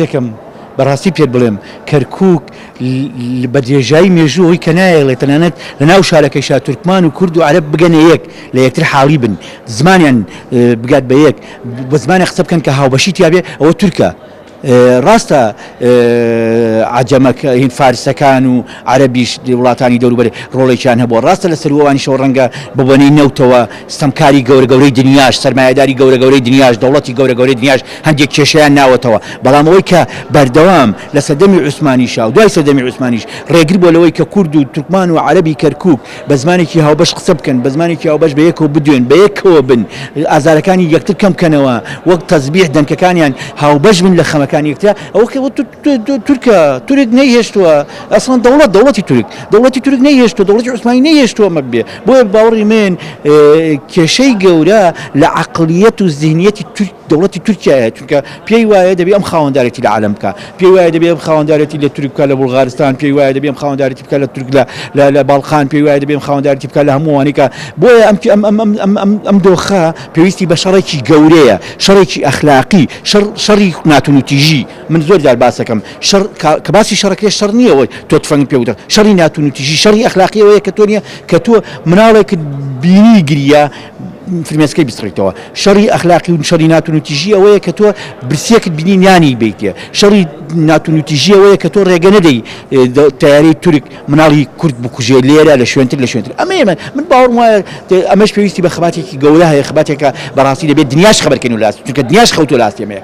یەکەم بەڕاستی پێت بڵێم کەرکووک بە درێژایی مێژووی کە نایەڵێت تەنانەت لە ناو شارەکەیشا تورکمان و کورد و عەرەب بگەنە یەک لە یەکتر حاڵی بن زمانیان بگات بە یەک بە زمانێک قسە بکەن کە هاوبەشی تیابێ ئەوە تورکە ڕاستە عەجەمەکە هین فارسەکان و عەرەبیش وڵاتانی دەوروبەر ڕۆڵێکیان هەبووە ڕاستە لە سەروەوانیشەوە ڕەنگە ببوونەی نەوتەوە ستەمکاری گەورە گەورەی دنیاش سەرمایەداری گەورە گەورەی دنیاش دەوڵەتی گەورە گەورەی دنیاش هەندێک کێشەیان ناوەتەوە بەڵام ئەوەی کە بەردەوام لە سەردەمی عوسمانیشا و دوای سەردەمی عوسمانیش ڕێگر بۆ لەوەی کە کورد و تورکمان و عەرەبی کەرکووک بە زمانێکی هاوبەش قسە بکەن بە زمانێکی هاوبەش بە یەکەوە بدوێن بە یەکەوە بن ئازارەکانی یەکتر کەم بکەنەوە وەک تەزبیح دەنکەکانیان هاوبەش بن لە خەمەکانی یەکتر ئەوە تورکە تورک نەیهێشتووە ئەسڵەن دەوڵەتی تورک نەیهێشتووە دەوڵەتی عوسمانی نەیهێشتووە مەبێ بۆیە باوەڕی من کێشەی گەورە لە عەقڵیەت و زیهنیەتی دەوڵەتی تورکیایە چونکە پێی وایە دەبێ ئەم خاوەندارێتی لە عالەم بکە پێی وایە دەبێ ئەم خاوەندارێتی لە تورک بکە لە بوڵغارستان پێی وایە دەبێ ئەم خاوەندارێتی بکە لە تورک لە باڵقان پێی وایە دەبێ ئەم خاوەندارێتی بکە لە هەموو وانێکە بۆیە ئەم دۆخە پێویستی بە شەڕێکی گەورەیە شەڕێکی ئەخلاقی شەڕی ناتونوتیژی من زۆر جار باس دەکەم کە باسی شەڕەکەی شەڕ نییەوە تۆ تفەنگ پێ وتە شەڕی ناتونوتیژی شەڕی ئەخلاقی ئەوەیە کە تۆ نییە کە تۆ مناڵێکت بینی گریە فرمێسکەی بیستڕیتەوە شەڕی ئەخلاقی و شەڕی ناتونوتیژی ئەوەیە کە تۆ برسیەکت بینی نیانی بیتێ شەڕی ناتونوتیژی ئەوەیە کە تۆ ڕێگە نەدەی تەیارەی تورک مناڵی کورد بکوژێ لێرە لە شوێنتر ئەمەیە من باوەڕم وایە ئەمەش پێویستی بە خەباتێکی گەورە هەیە خەباتێکە بەڕاستی دەبێت دنیاش خەبەرکەین و لاست چونکە دنیاش خەوتۆ لاستێمەیە